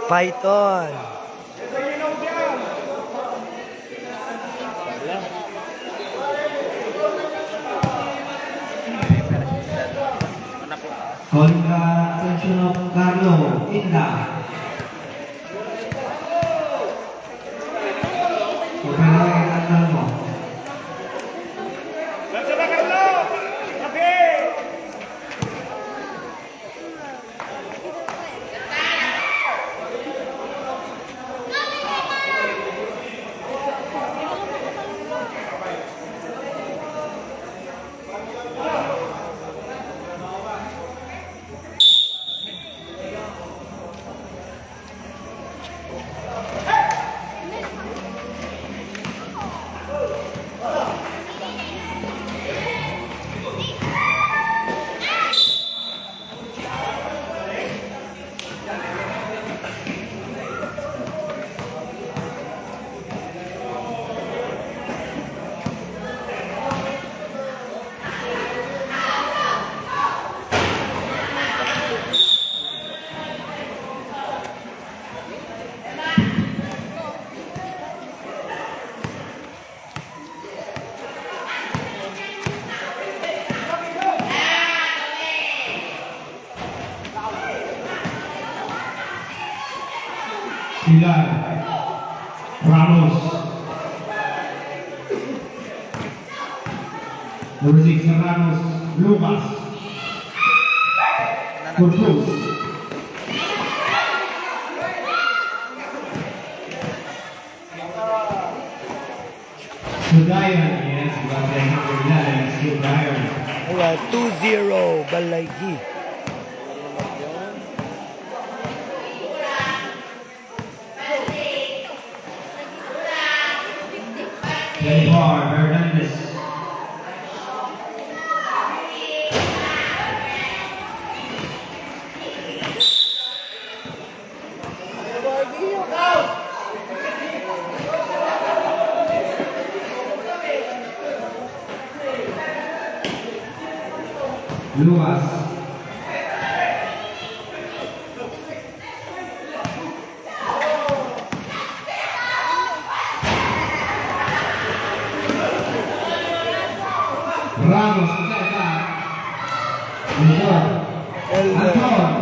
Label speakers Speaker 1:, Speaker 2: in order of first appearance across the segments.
Speaker 1: Python.
Speaker 2: Contra Ascension of Carlo Inda. Opera at Carlo. Pilar Ramos. Number 6 Ramos Lucas. Control. Sudayan, yes, Sudayan.
Speaker 1: Ayan, 2-0, Balaygi.
Speaker 2: Levar Hernandez. Lucas. Ramos, Anton.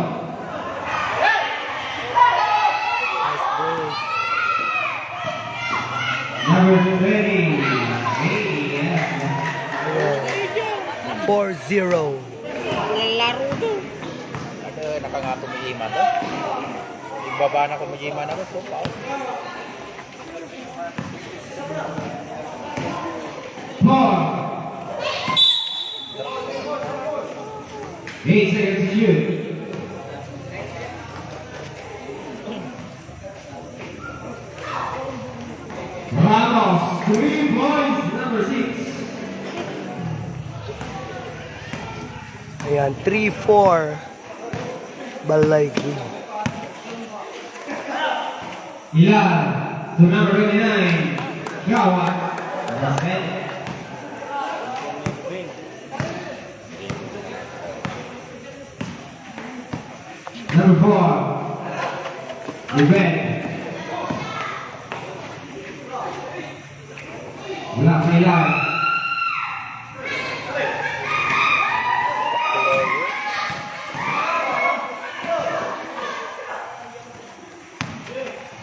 Speaker 2: Number 20.
Speaker 1: 4-0.
Speaker 3: Laro doon. Ada nakangato mo iman doon. Ibaba na ko mo iman ako so pa.
Speaker 2: 8 seconds to shoot. Ramos, 3 points, number 6.
Speaker 1: Ayan, 3-4, Balaygi.
Speaker 2: Ilan, to number 29, Gawat, basket. Number 4, Ruben. Wala pa ilan.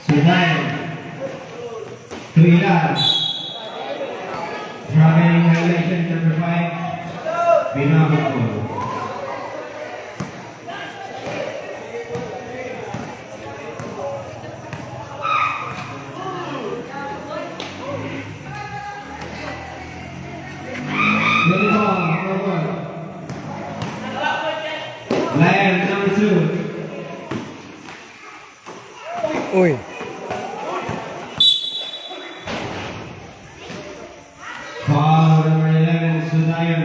Speaker 2: Sudan. 3 ilan. Traveling violation number 5, Binabaco. Lion number 2.
Speaker 1: Uy.
Speaker 2: Foul number 11, Sudayan.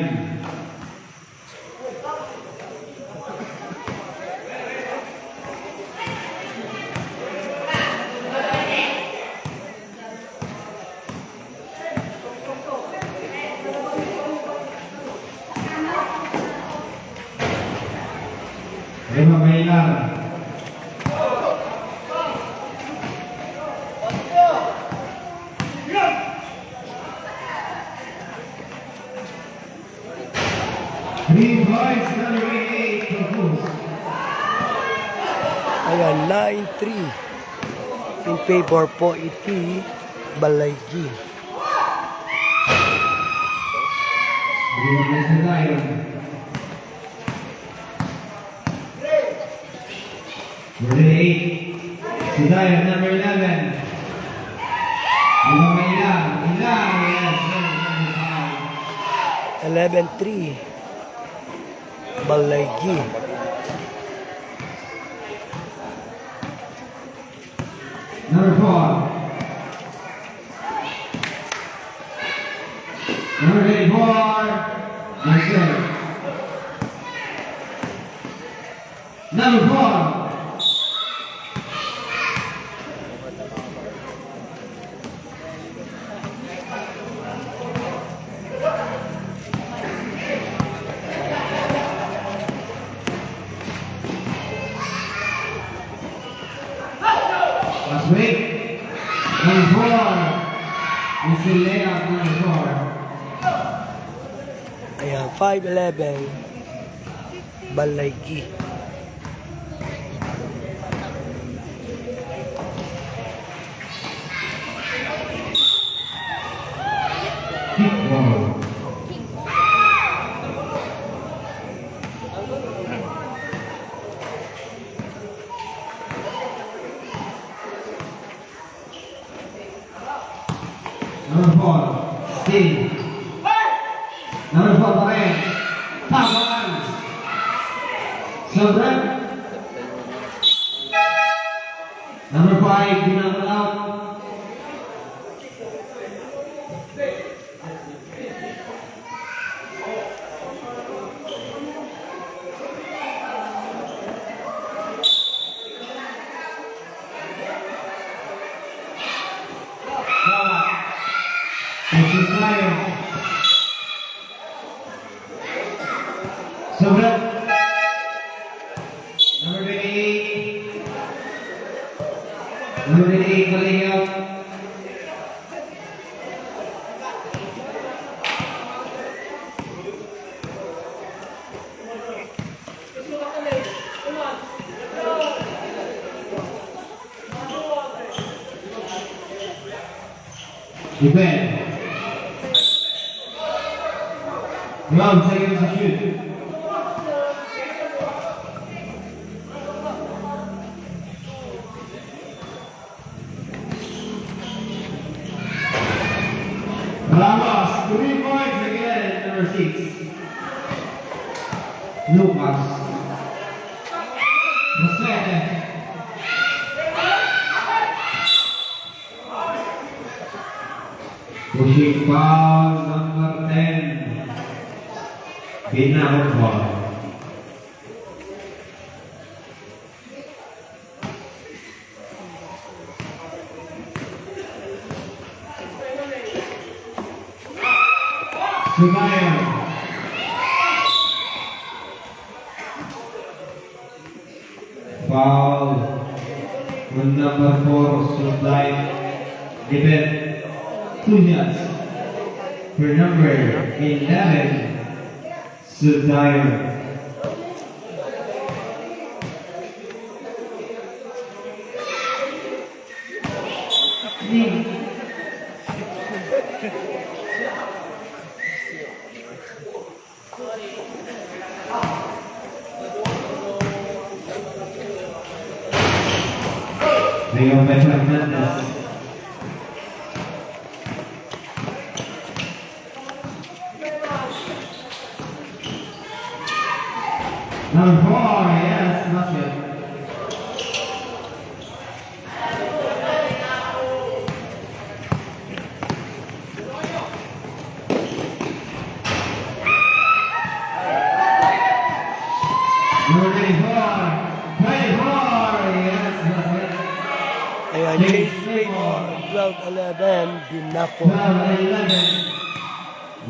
Speaker 2: Lima Bailar.
Speaker 1: Ayan, 9-3. In favor po iti Balaygi.
Speaker 2: Number 8. Sudayan, number 11. Ilang ilang. Yes.
Speaker 1: 11-3. Balaygi.
Speaker 2: Number 4. Number 84. Nice serve. Number 4. Last week, number 4 is the layout number 4.
Speaker 1: Ayan, 5-11. Balaygi.
Speaker 2: Kickball. Number 4, Steve. Number 4 pa rin. Tamaan. Sobran. Number 5, ginagawa out. Exit tayo. Sobran. Number 28. Number 28, balik out. Defend. 12 seconds to shoot. Ramos, 3 points again, number 6. Lucas. Masete. Pushing foul, number 10. Pinakot ball. Sumayon. Foul on number 4, Supply. Defend 2 shots for number 11. Sudayan. Rio Fernandez. Number 4, yes, basket. Number 24, yes, basket.
Speaker 1: Ayan, Chase Raymond, 12-11. Binapo.
Speaker 2: 12-11.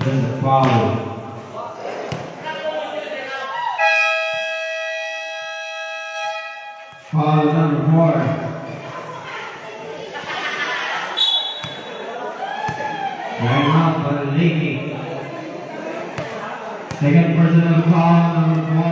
Speaker 2: There's a foul. Foul number 4. Right out by the leaking. Second personal foul number 4.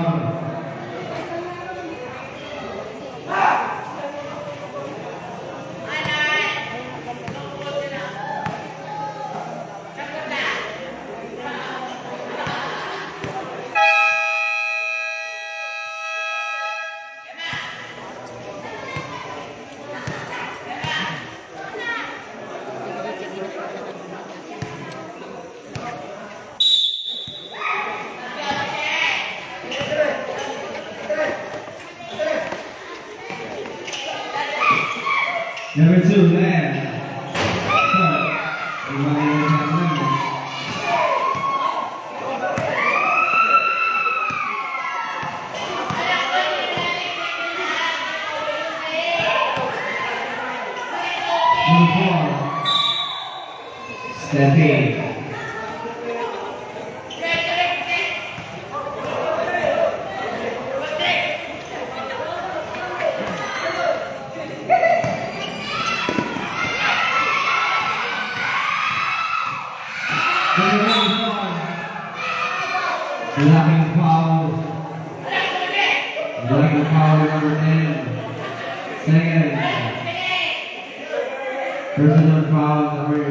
Speaker 2: Number 2, left. Remind the number. Number 4. Step in. Blocking foul. Blocking foul number 10. Second. Personal foul number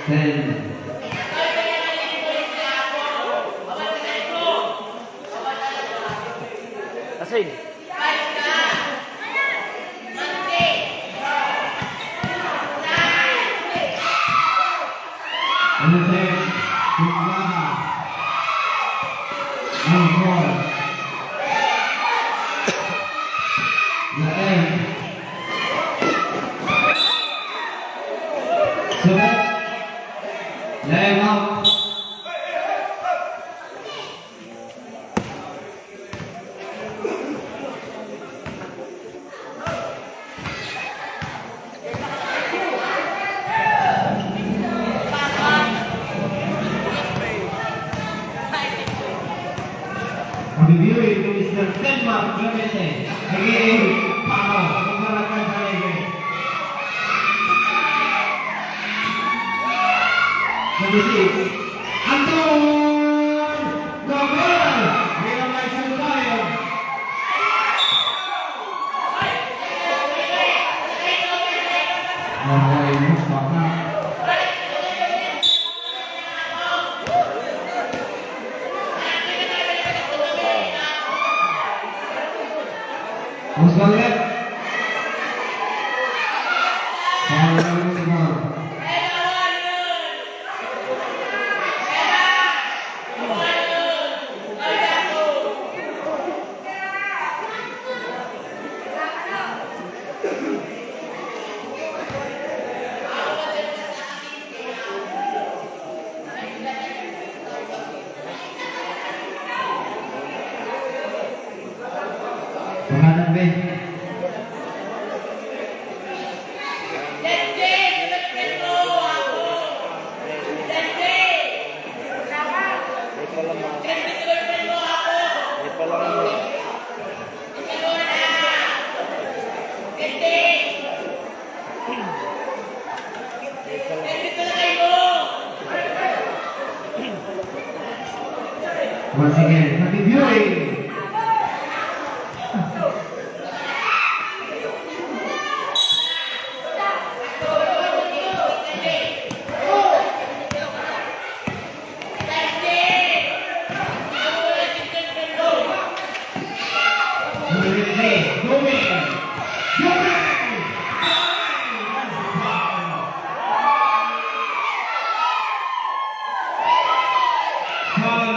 Speaker 2: 10.
Speaker 1: Asin.
Speaker 2: Number 10. Kumbaha. Number 4. The 10. Subat. Laying out. Reviewing to Mr. Denmark Clemente. Again, Pao, Pagkarakan sa Lege. Number 6, Anton Gobel. Bilang may tayo. Okay, Mustafa. Vamos balik. Penganan Ben. Once again, happy viewing.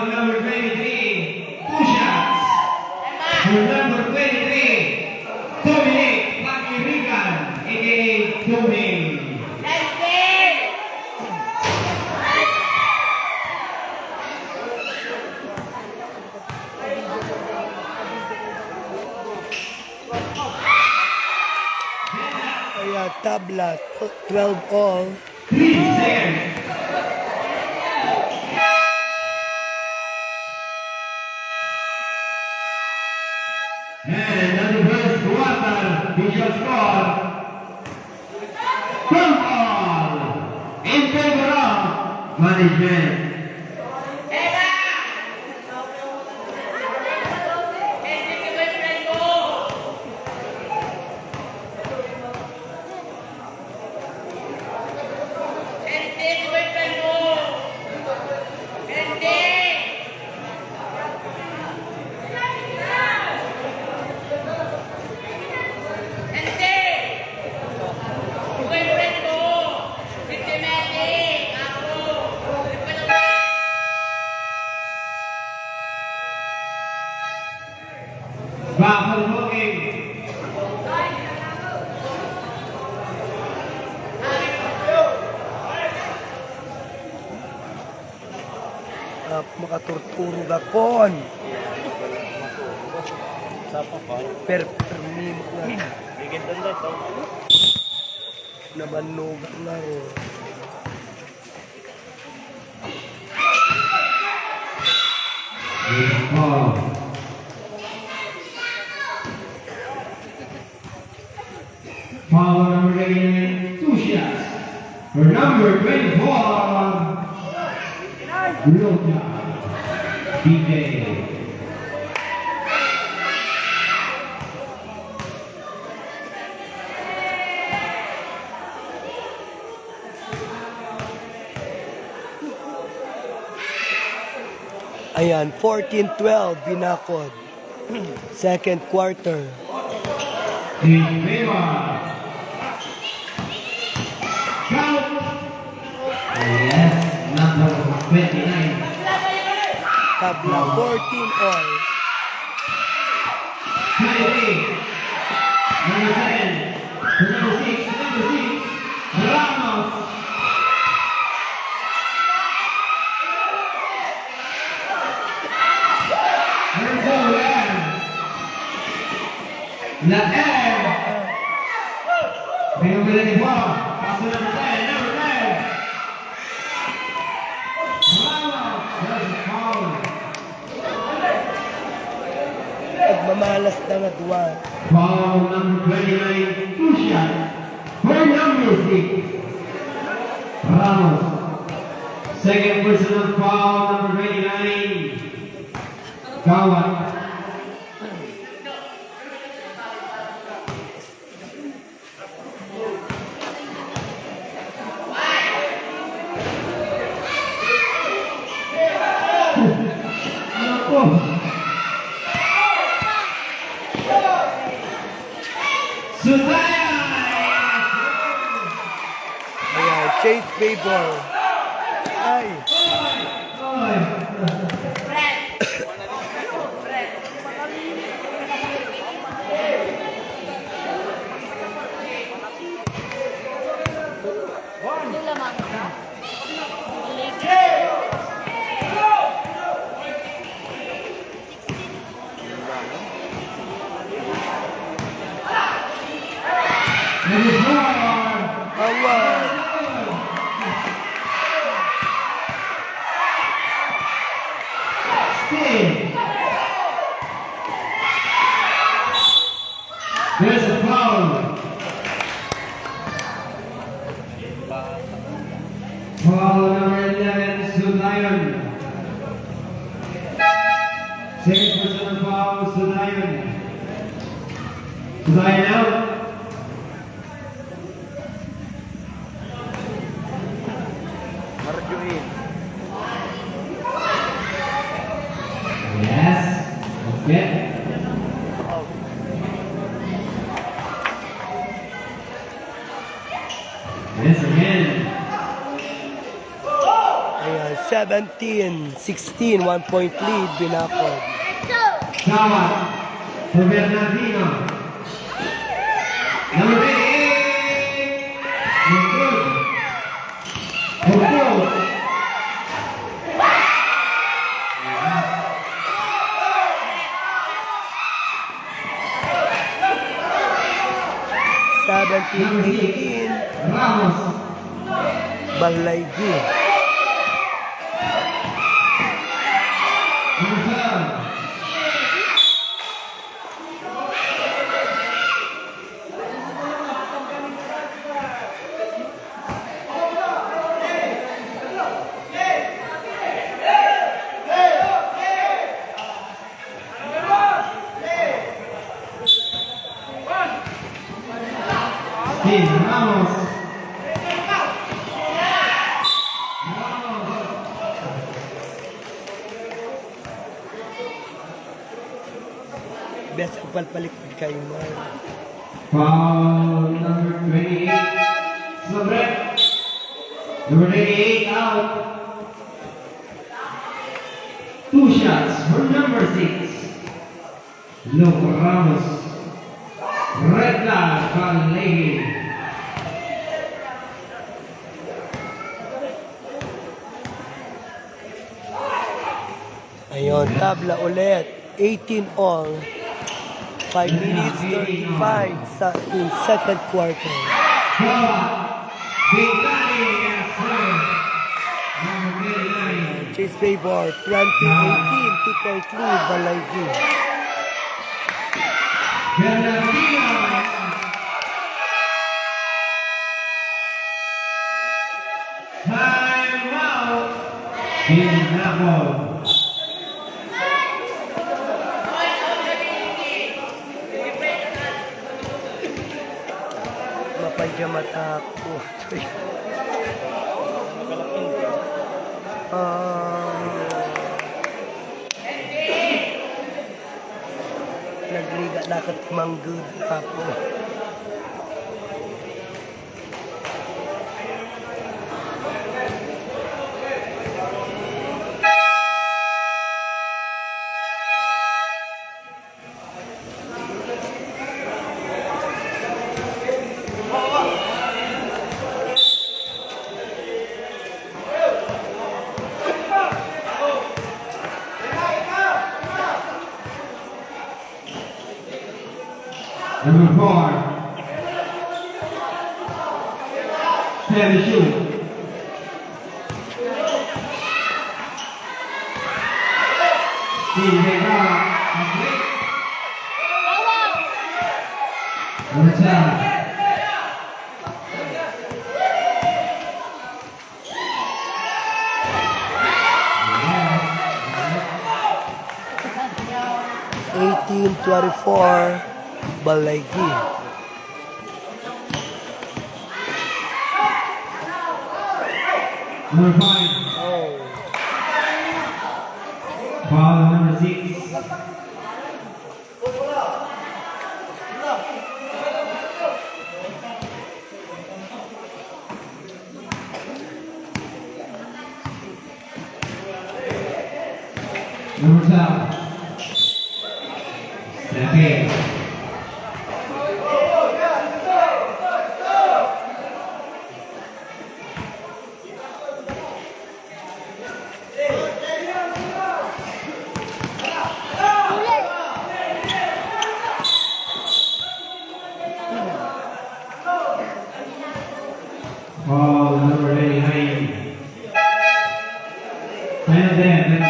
Speaker 2: Number 23, 2 shots. For number 23, Dominic Lucky Rican, aka Dominic.
Speaker 1: Kaya tabla, 12 all.
Speaker 2: 3 seconds. And on the first quarter, visual score 12 all in favor of management.
Speaker 4: Systematic, ako.
Speaker 1: Makaturturo gakon.
Speaker 3: Sa pa ba?
Speaker 1: Permimo nga.
Speaker 3: Bigyan doon to.
Speaker 1: Namanog nga ro.
Speaker 2: Foul number 8, 2 shots. For number 24, Roja BK.
Speaker 1: Ayan, 14-12, binakod. Second quarter.
Speaker 2: In favor. Count. Yes, number 29.
Speaker 1: Tabla 14 all.
Speaker 2: 28. Number 10. Number 6. Number 6. Ramos. Number 4. La M. Number 24. Pass to number 10. Number 10. Ramos. That's a foul.
Speaker 1: Nagmamalas na nga duwa.
Speaker 2: Foul number 29, 2 shots. For number 6, Ramos. Second personal foul number 29, Kawat. Nako. Sudaya!
Speaker 1: Ayan, Chase Babor. Ay, awan.
Speaker 2: There's a foul. Foul number 11, Sudayan. Second personal foul, Sudayan. Sudayan out.
Speaker 3: Marjorie.
Speaker 2: Yes. Okay. Yes, again.
Speaker 1: Ayan, 17-16, 1 point lead, binakod.
Speaker 2: Kawat. For Bernardino. Number 8. No good. For Cruz. Number
Speaker 1: 17-18,
Speaker 2: 6. Ramos.
Speaker 1: Balaygi.
Speaker 2: Number 12. Steve Ramos.
Speaker 1: Best ang palpalikod kayo mo.
Speaker 2: Foul number 28. Sobre. Number 28 out. 2 shots for number 6. Loco Ramos. Red flag, Balaygi.
Speaker 1: Ngayon, tabla ulit. 18 all. 5 minutes 35 sa in second quarter. Chase Baybor, 2018, 2-point lead, Balaygi.
Speaker 2: Time out. Pinako.
Speaker 1: Mapadya mata ko. Nagliga na kat manggod ako.
Speaker 2: Number 4. Steady shoot. Steve Vega. Number 10.
Speaker 1: 18-24, Balaygi.
Speaker 2: Number 5.
Speaker 1: Oh,
Speaker 2: Foul number 6. Number 12. Second. Foul number 89. Final 10.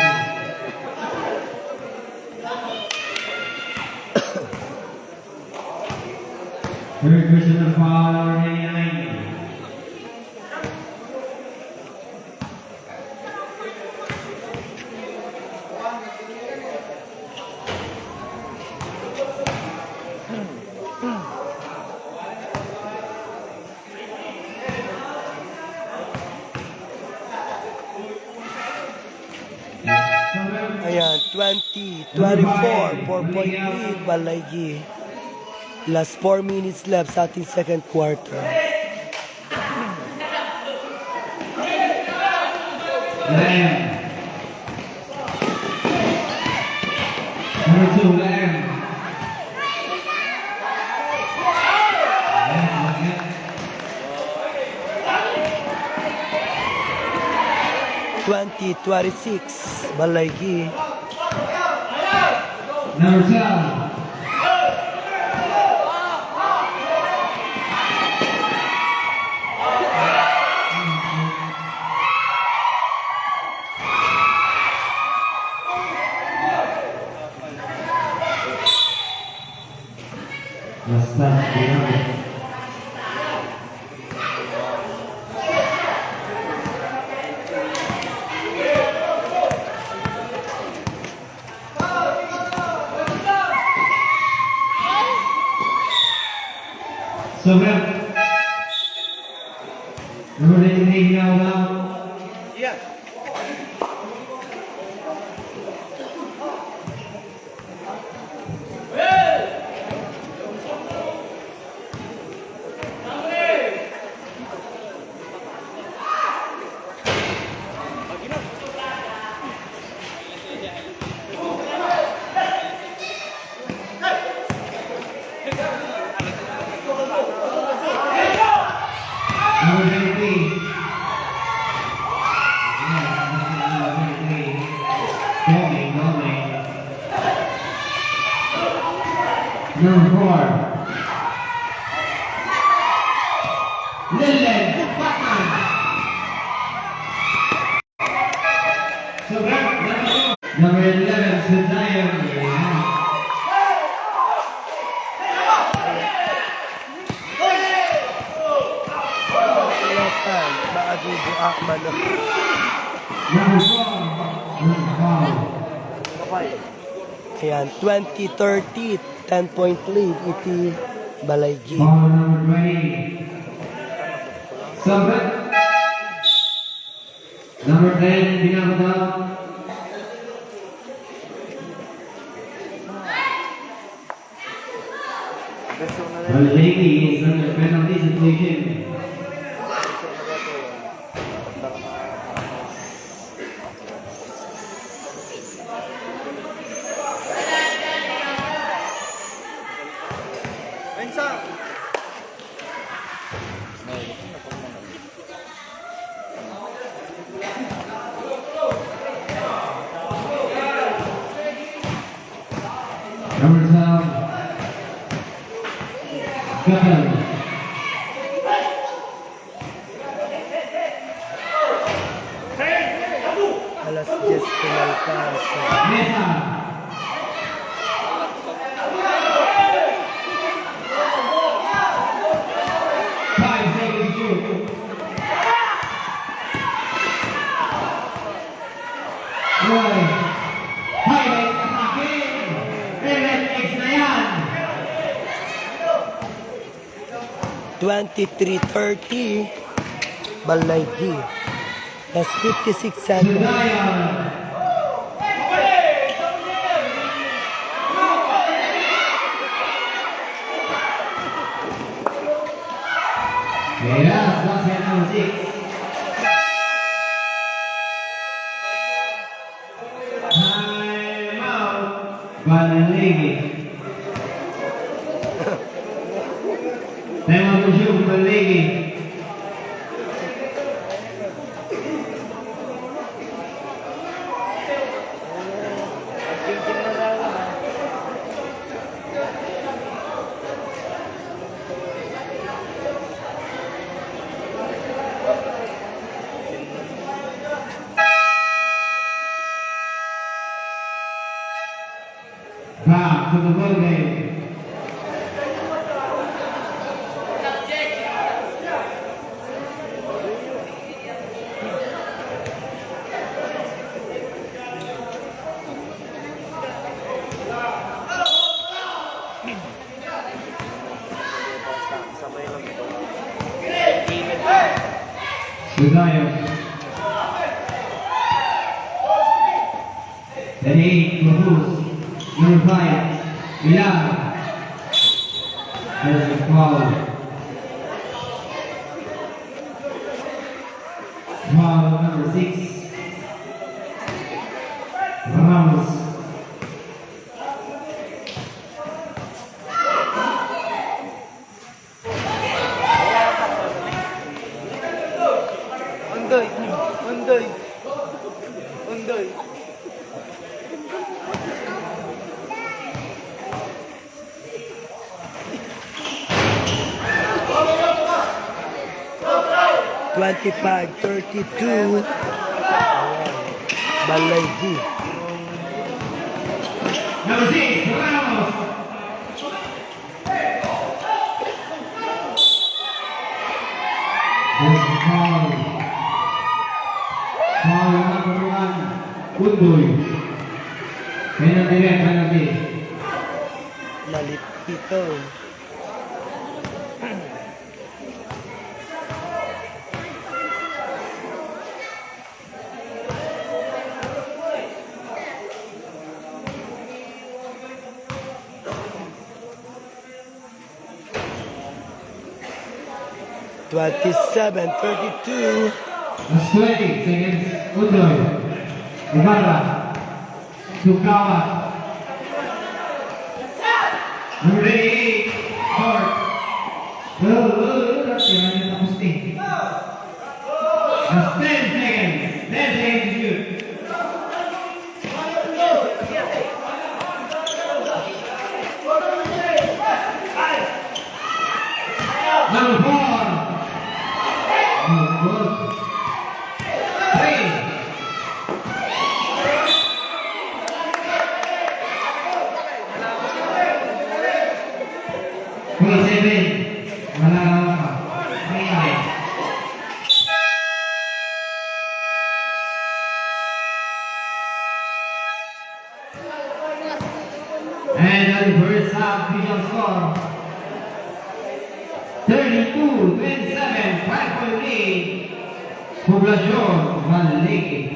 Speaker 2: Third personal foul number 89.
Speaker 1: ayan, 20-24, 4-point lead, Balaygi. Last 4 minutes left sa ating second quarter.
Speaker 2: Lamb. Number 2, Lamb.
Speaker 1: Lamb, 20-26, Balaygi.
Speaker 2: Number 12. Basta, tingnan. Sobrang. Number 19 now.
Speaker 3: Iya.
Speaker 2: Number 19. Talking,
Speaker 1: lagi buak man.
Speaker 2: Number 4, foul.
Speaker 1: Ayan, 20-30, 10-point lead, iti Balaygi.
Speaker 2: Foul number 20. Sabit. Number 10, binabata. Balaygi is under penalty situation. Number 12, Gatal.
Speaker 1: Alas 10 pumalpas.
Speaker 2: Mesa. Five seconds to shoot. Roy. Highlights sa akin. MNX na yan.
Speaker 1: 23-30, Balaygi. That's 56 seconds.
Speaker 2: Sudayan. Veras, basket number 6. Time out. Balaygi. Time out to shoot, Balaygi. Back to the ball game. Sudayan. Then 8, Mahus. Number 5, Ilan. There's a foul. Foul number 6, Ramos.
Speaker 1: Undoy. 25-32. Balaygi.
Speaker 2: Number 6, Ramos. There's a foul. Foul number 1, Undoy. Penalty.
Speaker 1: Lalit ito. Twenty-seven, 32.
Speaker 2: That's 20 seconds. Undoy. Ibarra. Sukawa. Number 8, Hart. That's 10 seconds. 10 seconds to shoot. Number 4. Good. 3. Wala na pa. 32-27, 5-point lead. Poblacion, Baliki.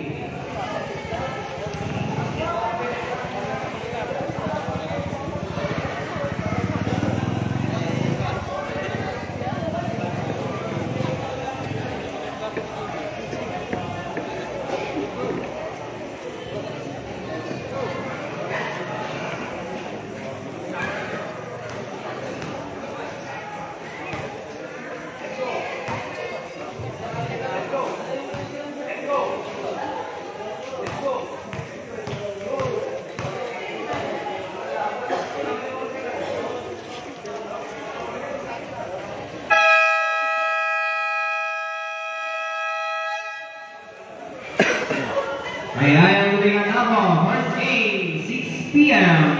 Speaker 2: Ay ang ulingan ako, first game, 6 p.m.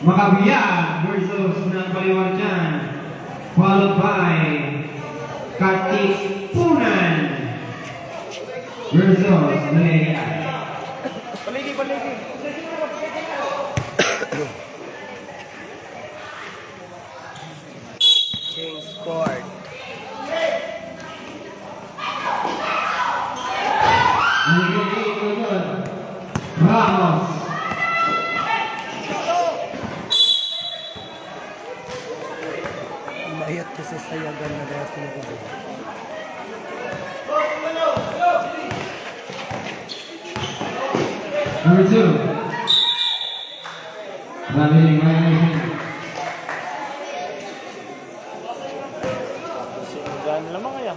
Speaker 2: Makabiyak versus ng Baliwarjan, followed by Katipunan versus Malaysia.
Speaker 3: Paligi.
Speaker 1: Change scored.
Speaker 2: Ramos.
Speaker 1: Mayat ko sa sayagan na dahil pinagubog.
Speaker 2: Number 2. Traveling violation.
Speaker 3: Singgan lamang kaya.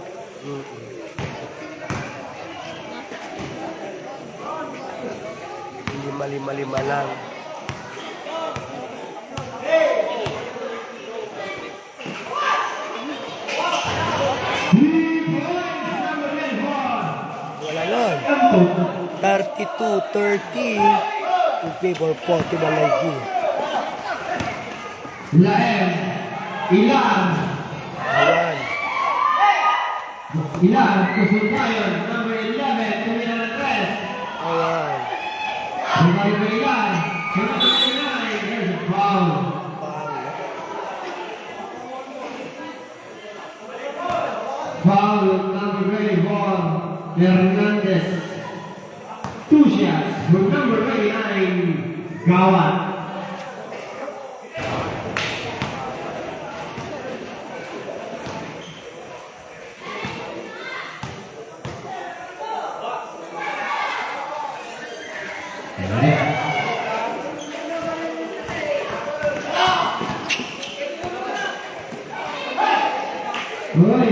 Speaker 1: Lima-lima lang. Wala nun. 32-30 in favor po Tibalaygi.
Speaker 2: Laem. Ilan.
Speaker 1: Ayan.
Speaker 2: Ilan. Kusultayon. Number 11. Tumira ng 3.
Speaker 1: Ayan.
Speaker 2: Number 11. Number 9. There's a foul. Foul. Number 24. Hernandez. 2 shots for number 29. Gawat. Roy.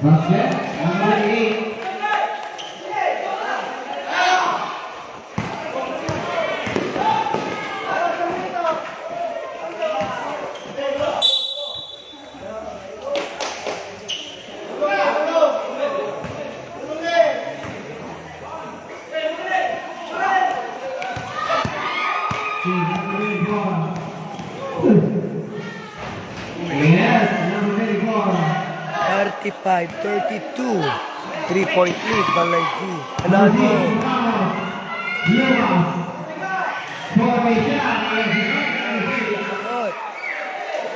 Speaker 2: Basket. Number 8. Yes, number 34.
Speaker 1: 35-32. 3-point lead, Balaygi. Another.
Speaker 2: Lumas.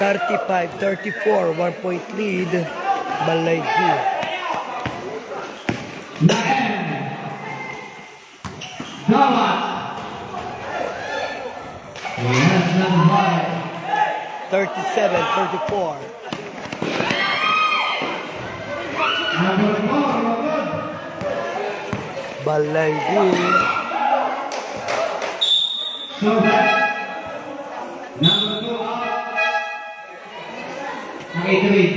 Speaker 1: 35-34. 1-point lead, Balaygi.
Speaker 2: Laem. Gawat. Yes, number 5.
Speaker 1: 37-34.
Speaker 2: Number 4, good.
Speaker 1: Balaygi.
Speaker 2: So that number 2 out. Nakituwid.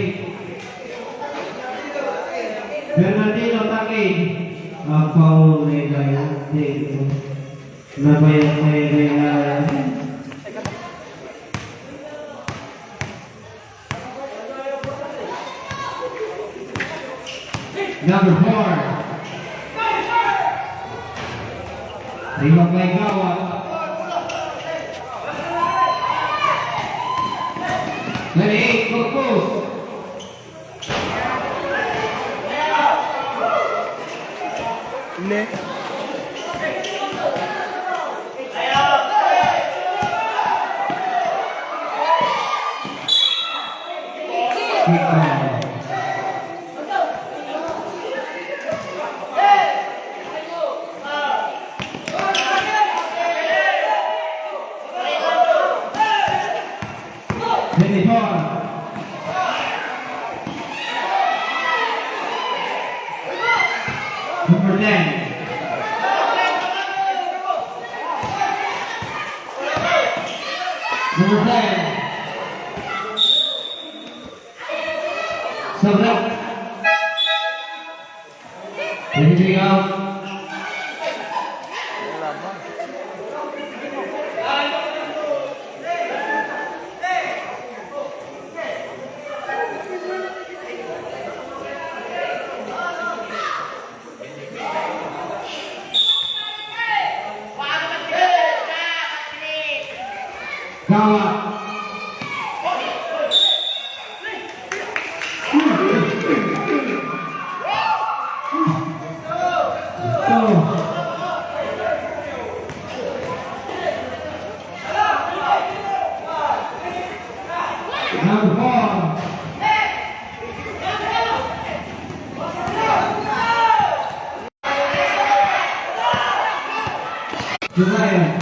Speaker 2: Bernardino Takig. Foul na gaya. Nabayat na gaya. Number 4. Ribag by Gawa. 28, goal post.
Speaker 1: Ne.
Speaker 2: Quick ball. Number 10. Number 10. Sobra. Anything else?
Speaker 3: Wala mo.
Speaker 2: Kawa. Number 4. Josiah.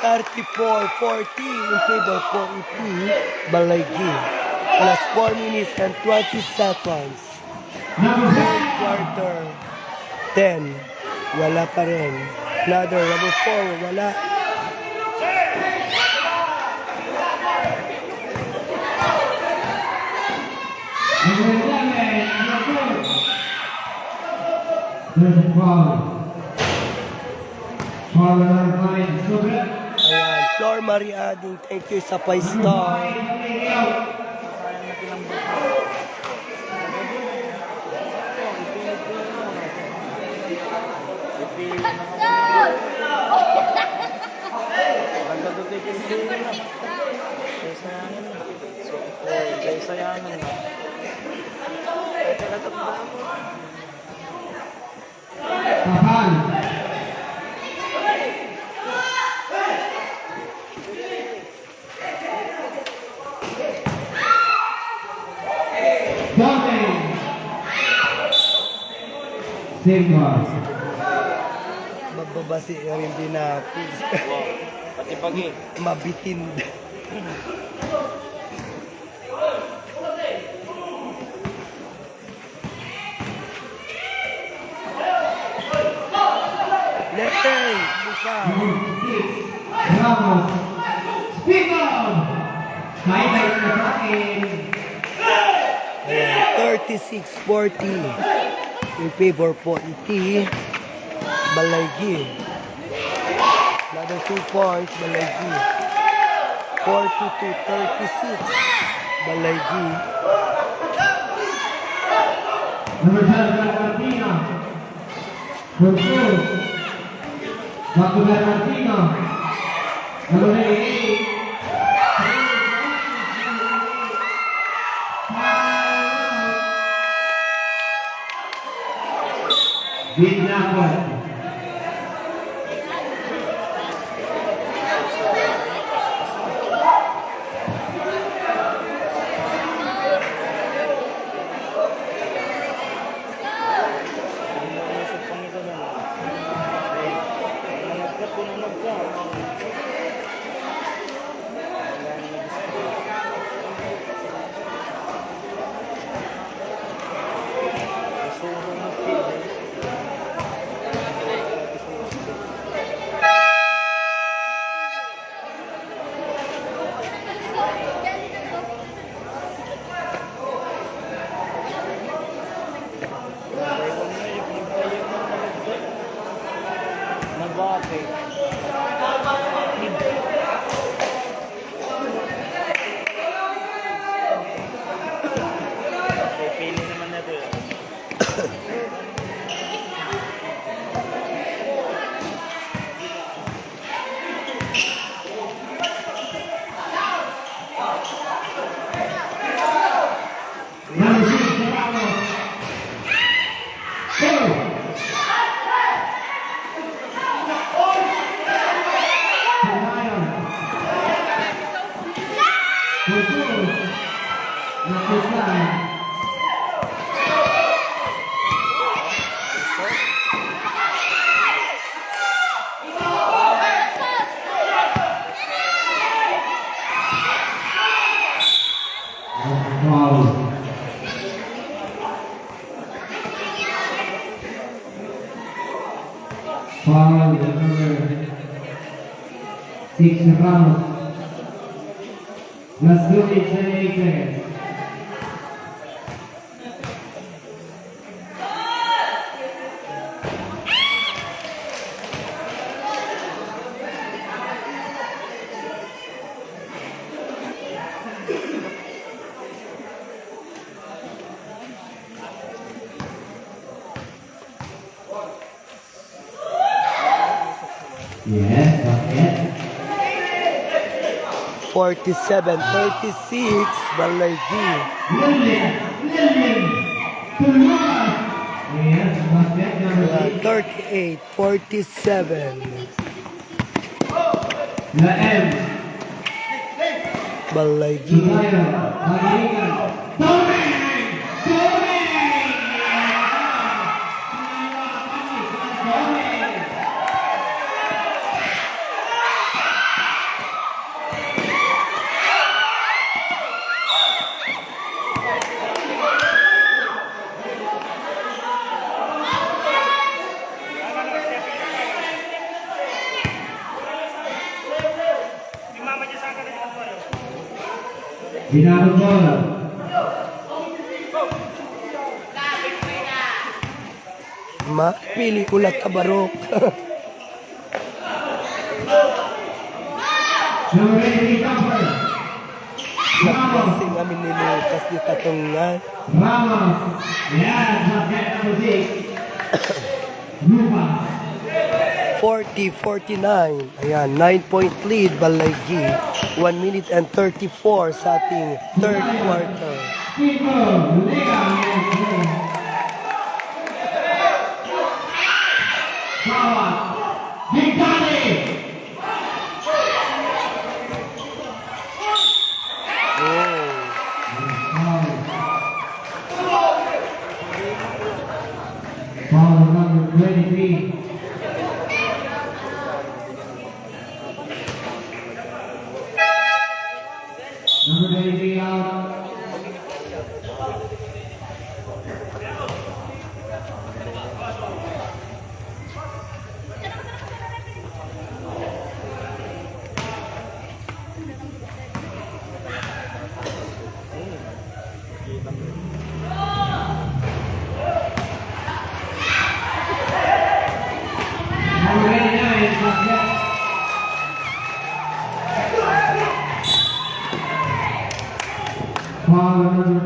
Speaker 1: 34-40 in favor for EP Balaygi. Plus 4 minutes and 20 seconds.
Speaker 2: Number
Speaker 1: Third
Speaker 2: 10.
Speaker 1: quarter, 10. Wala pa rin. Another, number 4, wala.
Speaker 2: Number 11. Number 4. There's a foul. Foul number 9. Sobra.
Speaker 1: Ayan, Flor Mariading, thank you sa 5-star.
Speaker 2: Kapal. Dante. Sigma.
Speaker 1: Magbabasi rin din na
Speaker 3: Pati pagi.
Speaker 1: mabitin. Leteng, buka.
Speaker 2: Ramos. Speak up. Highlight na sa akin.
Speaker 1: Ayan, 36-40 in favor po iti Balaygi. Another 2 points, Balaygi. 42-36 Balaygi.
Speaker 2: Number 10, Martina. Control. Bakulan Martina. Number 8. Bidnapon.
Speaker 3: Nagbate.
Speaker 2: 6 rounds. Last 2 minutes and 8 seconds. Yes, basket.
Speaker 1: 47-36, Balaygi.
Speaker 2: Lillian. Tulungan. Yes, basket number 6.
Speaker 1: 38-47,
Speaker 2: Laem.
Speaker 1: Balaygi.
Speaker 2: Sudayo. Pagirikan. Tomeng! Binabot bola.
Speaker 1: Mapili ulat kabarok.
Speaker 2: Number 8, recover.
Speaker 1: Nagpasing kami ni Lucas di tatungan.
Speaker 2: Ramos. Yes, basket number 6. Lupa.
Speaker 1: 40-49. Ayan, 9-point lead, Balaygi. 1 minute and 34 sa ating third quarter.
Speaker 2: People, Liga. Bawat. Victory. Foul number 23. Number 23 out. Number 89, basket. Foul number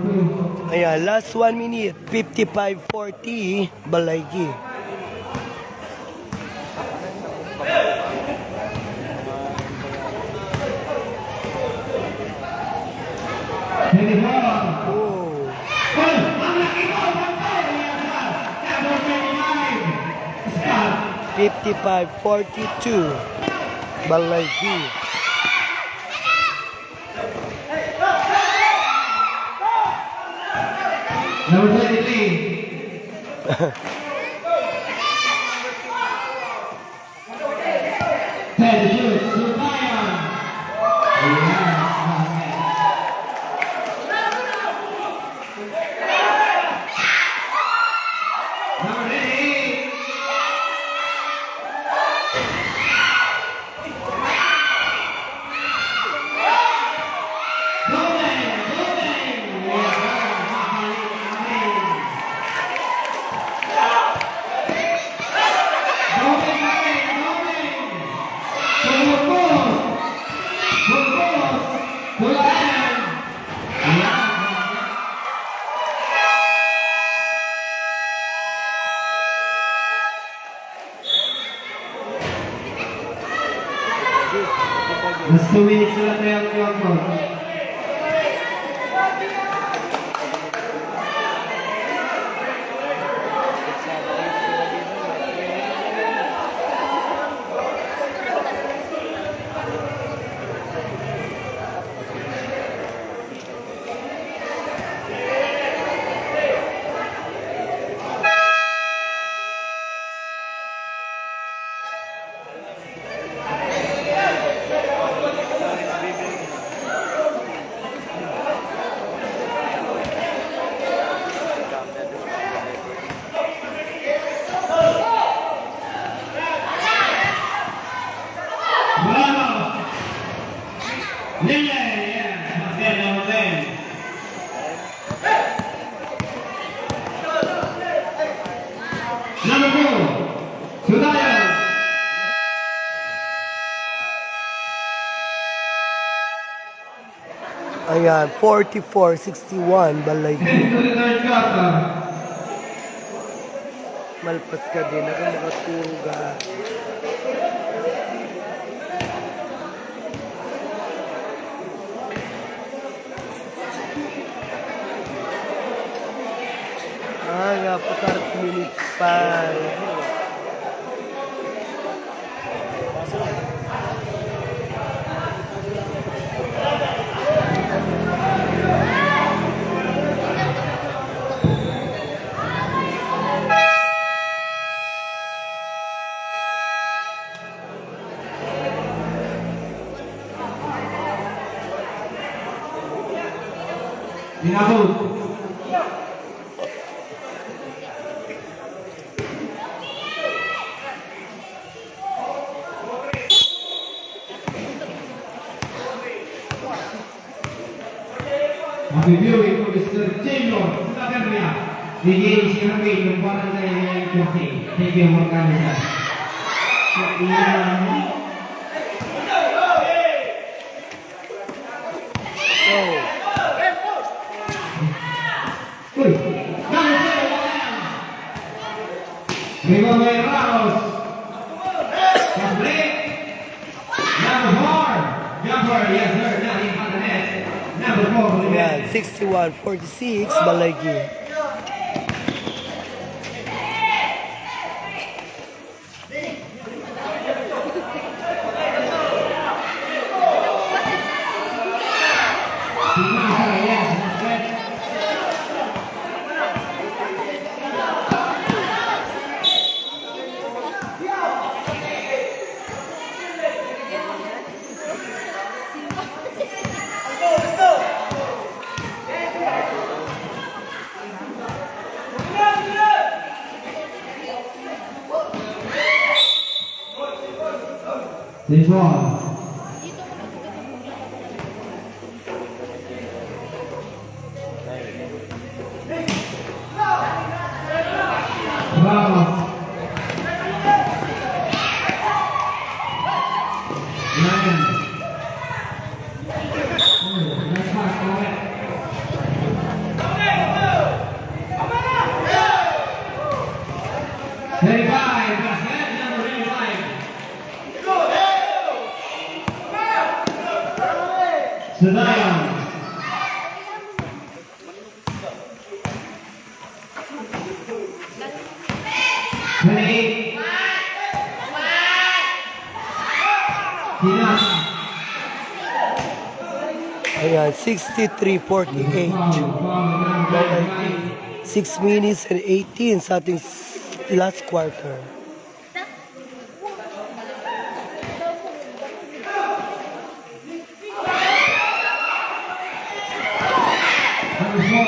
Speaker 2: 2.
Speaker 1: Ayan, last 1 minute, 55-40, Balaygi. Oh, 55-42, Balaygi.
Speaker 2: Number 23. Ted shoots. Subayan. Number 88. Mas 2 minutes na lang tayo ang clock mo. Lille, yeah, Marcel. Number 4, Sudayan.
Speaker 1: Ayan, 44-61, Balaygi.
Speaker 2: Into the third quarter.
Speaker 1: Malpas ka din, ako nakatuga. Nga po, 30 minutes pa.
Speaker 2: Inabot. Reviewing for Mr. Taylor, Sutaferia. Bigay siya ng wait ng parang tayo ng kursi. Thank you, Morgan.
Speaker 1: Oh.
Speaker 2: Uy, Rigobe Ramos. Complete. Number 4. Jumper, yes sir. Now in front of the net. Number 4.
Speaker 1: Ayan, 61-46, Balaygi.
Speaker 2: This one. Ramos. Ryan. Nice pass, correct. 35, basket, number 35. Sudayan.
Speaker 1: Ayan, 63-48. Balaygi, 6 minutes and 18 sa ating last quarter.
Speaker 2: Number 4.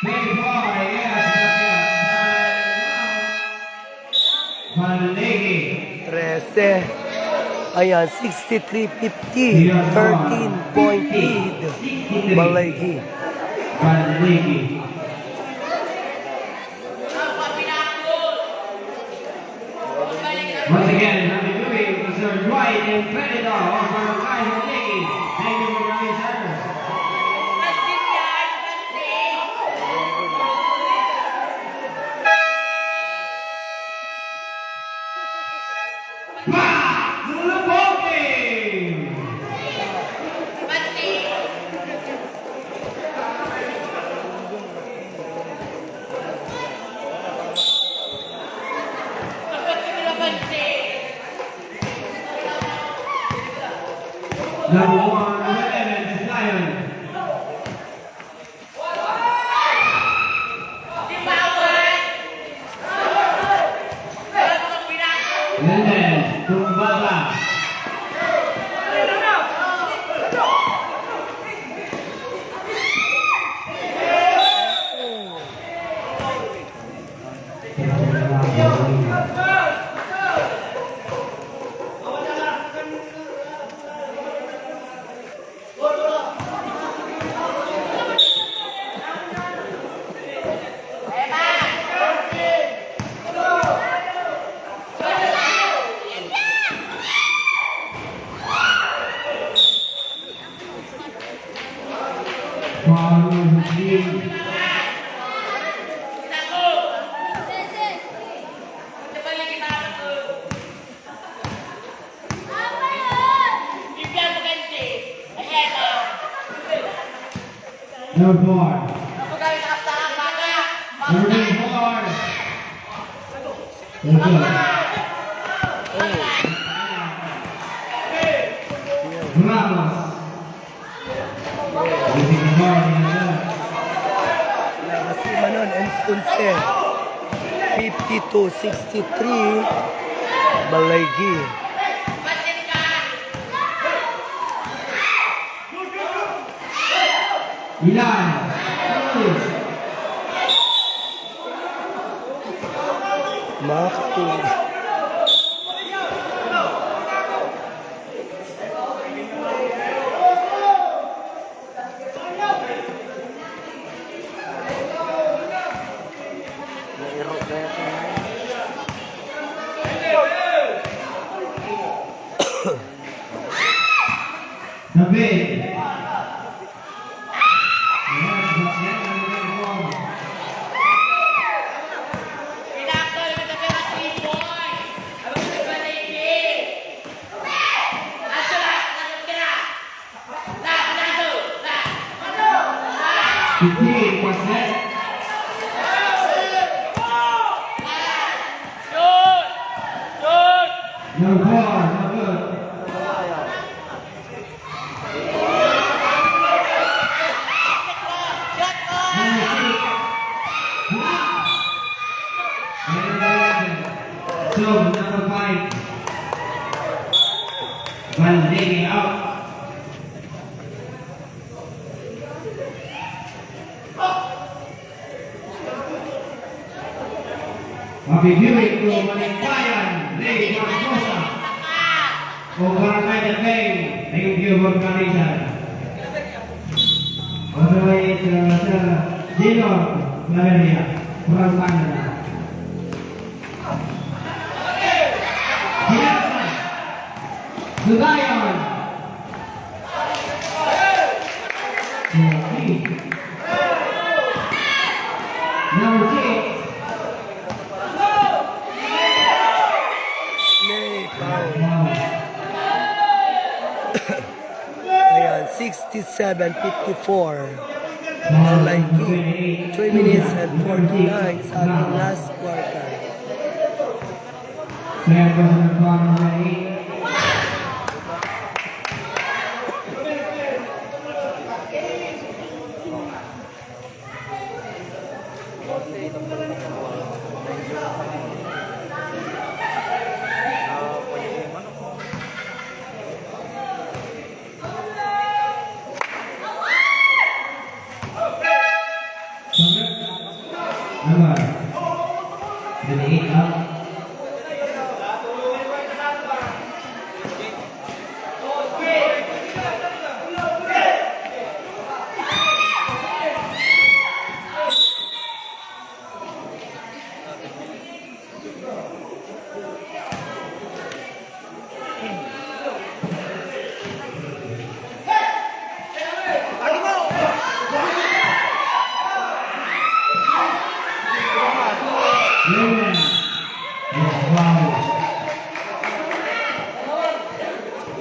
Speaker 2: Big boy, yes, Palegi.
Speaker 1: 13. Ayan, 63-50. 13-point lead. Balaygi.
Speaker 2: Palegi. Once again, happy doing Mr. Dwight and Predator of Barangay Palegi. Thank you for coming, sir. Back to the ball game. Number 1, 11, Zion. Lendez, Tumbala. Foul number 3. Number 4. Number 4. Ramos. Using the ball in the middle.
Speaker 1: Nakasima nun, Ensunse. 52-63. Balaygi.
Speaker 2: Ilan.
Speaker 1: Makatulog.
Speaker 2: David. Number 4, not good. So, number 5. Valdez out. Mabibiwik to Maligtayan, Ray Barbosa. O Barangay de Bay, ngayong view organization. Otherwise, sa Gino, Valeria, Kurang Canada. Hinasa, Sudayon. Number 6.
Speaker 1: Ayan, 67-54. Balaygi. 3 minutes and 49 sa ating last quarter.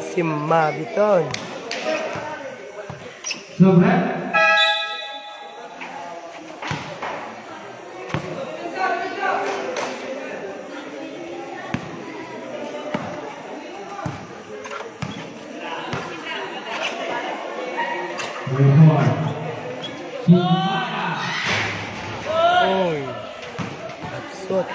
Speaker 1: Si Maviton.
Speaker 2: Sobra.
Speaker 1: Oy. Absot.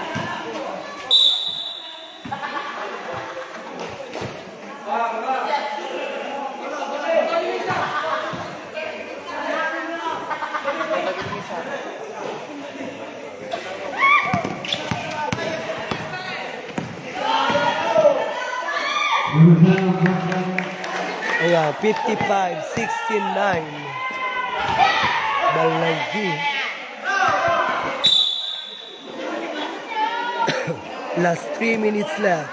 Speaker 1: Ayan, 55-69. Balaygi. Last 3 minutes left.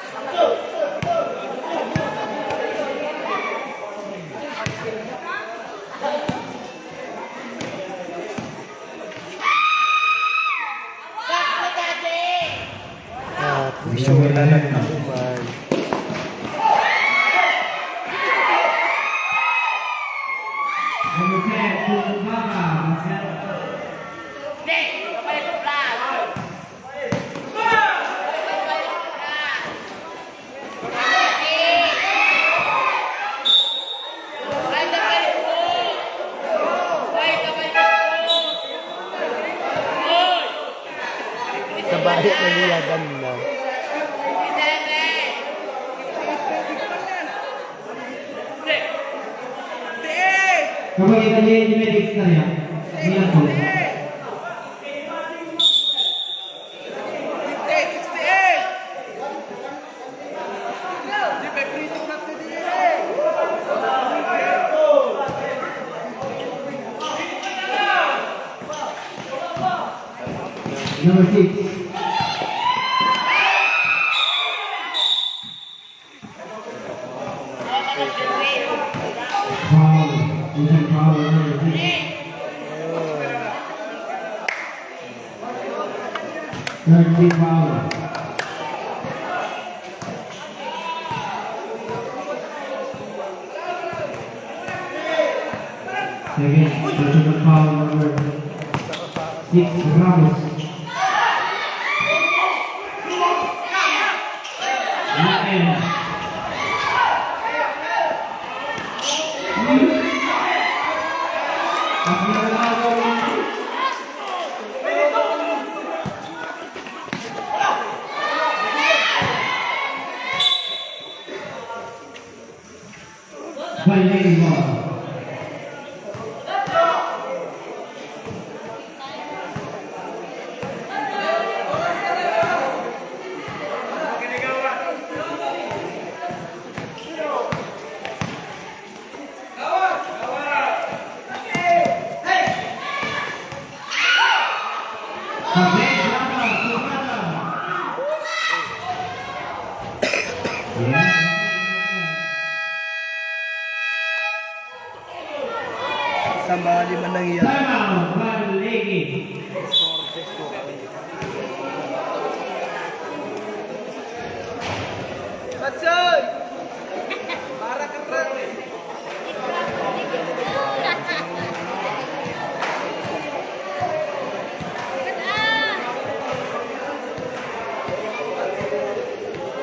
Speaker 1: na.
Speaker 2: Kapag italin yung medics na yan, ilan po? Number 6. Foul. Isang foul, number 6. Third team foul. Second, personal foul, number 6, Ramos.
Speaker 1: Sa bali man nangyari.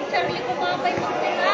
Speaker 4: Charlie, kumabay mo nila.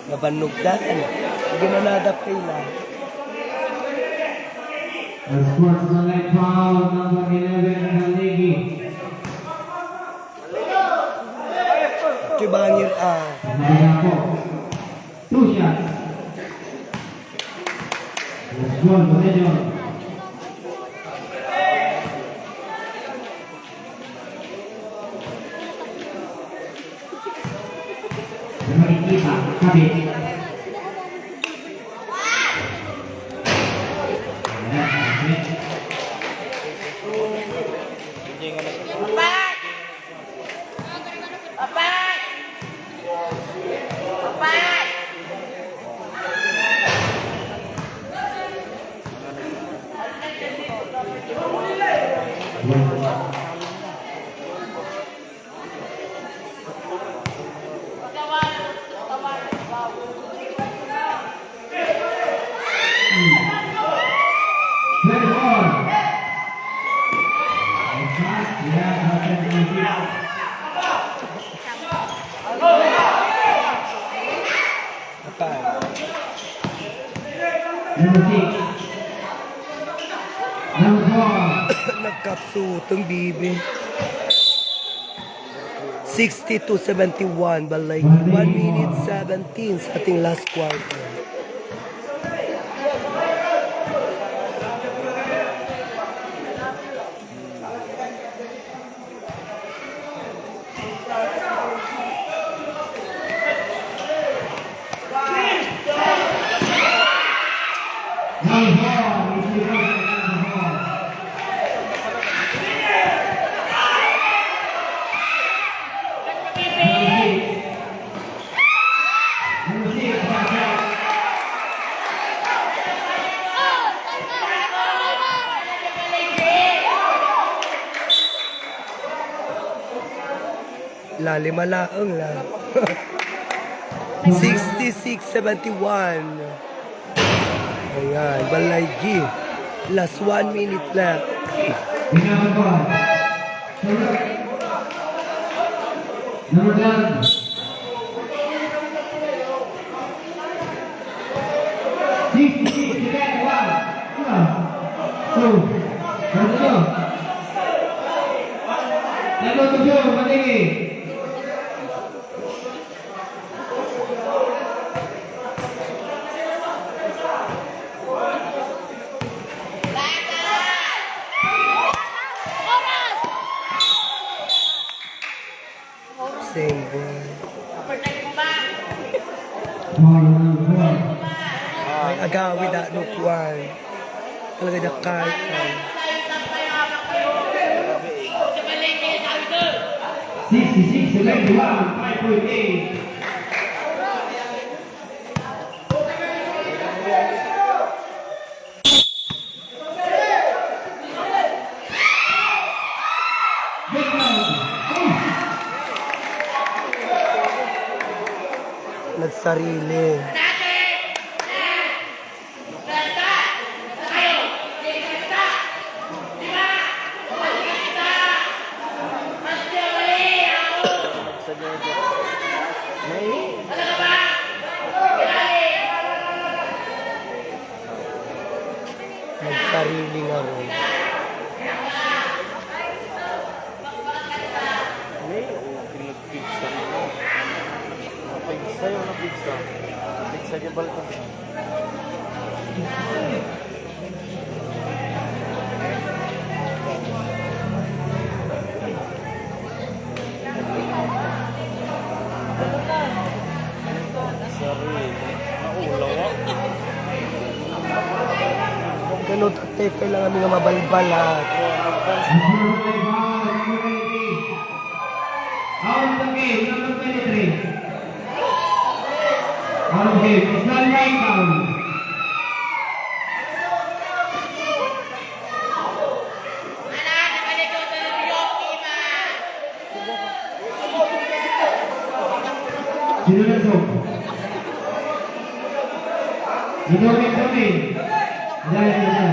Speaker 1: Nabanugdan. Hindi mo nadap kaila.
Speaker 2: Sportsmanlike foul, number 11, Haligi.
Speaker 1: Kibangir
Speaker 2: Nagana po. 2 shots. Let's go, Morejo. Nakikita, kabit.
Speaker 1: Nagkapsutong bibi. 60-71, balay 1 minute 17 sa ating last quarter. Lalim-malaang lang. 66-71. Ayan, Balay G. Last 1 minute left.
Speaker 2: Binabawan. Number 1. 66, second, 1. 2. Satu. Satu, 7, berdiri.
Speaker 1: Same ball. Ay, agawi da nukwan. Talaga na kaya.
Speaker 2: 66, second, 1. 5.8.
Speaker 1: Nagsarili. Nagsarili nga rin.
Speaker 3: Sa'yo na pizza. Pizza di balkon. Sorry. Naulaw.
Speaker 1: Ganun tatay kailangan mga mabalbalat.
Speaker 2: Out of the game, number 23. Out of the game, Island Raycon. Sinunasok. Ito Victorin. Dahil sila.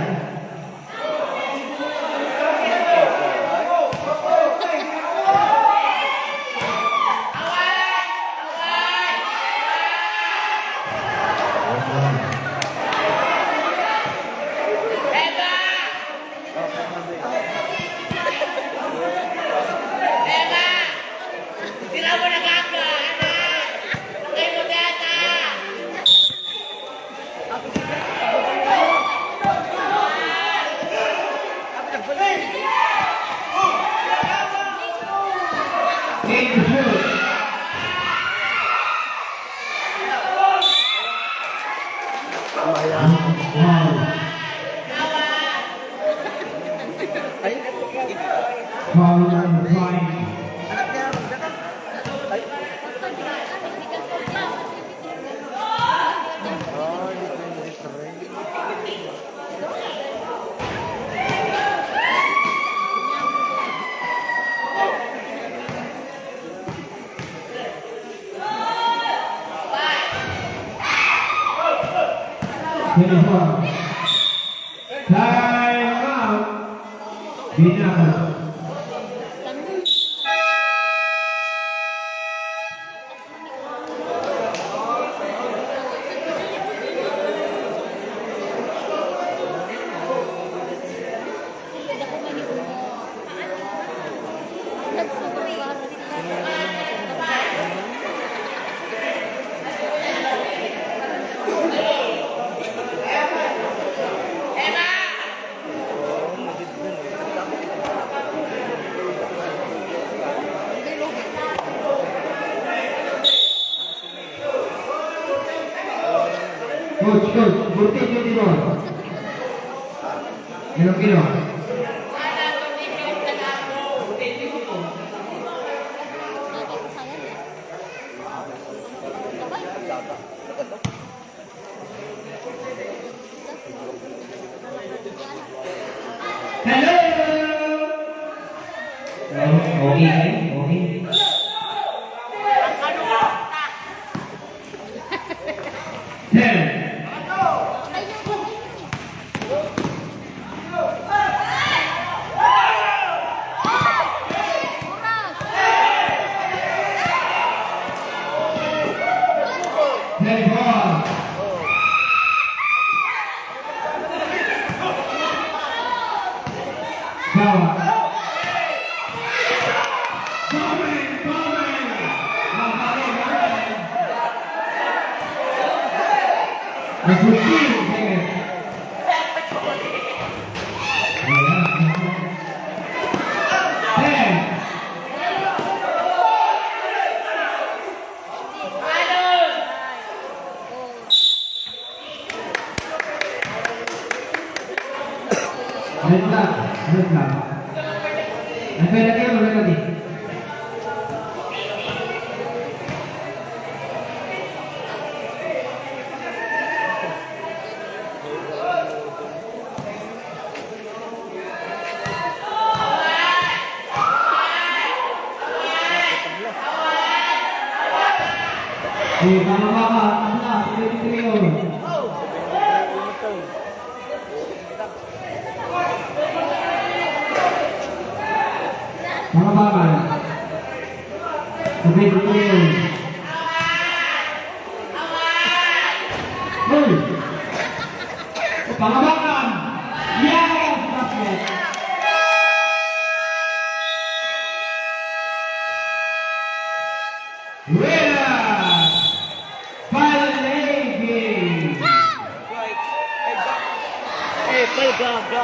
Speaker 2: Game to shoot. Foul number 5. Time out. Binasa. Coach, Burti yung timon. Kilo. Hello! Okay. Jawa. Bowen, Bowen. Mabalo, Bowen. Nag-15 seconds. Ayan. 10. Red lang. Red lang. Nagpera kayo, red lang eh. Eh, tama ba ka? Tama na, 23 yun. Tama ba ka? 23 yun. Hoy! Tama ba ka? Yes! Basket! Winner! Palegi!
Speaker 1: Eh, palgaga.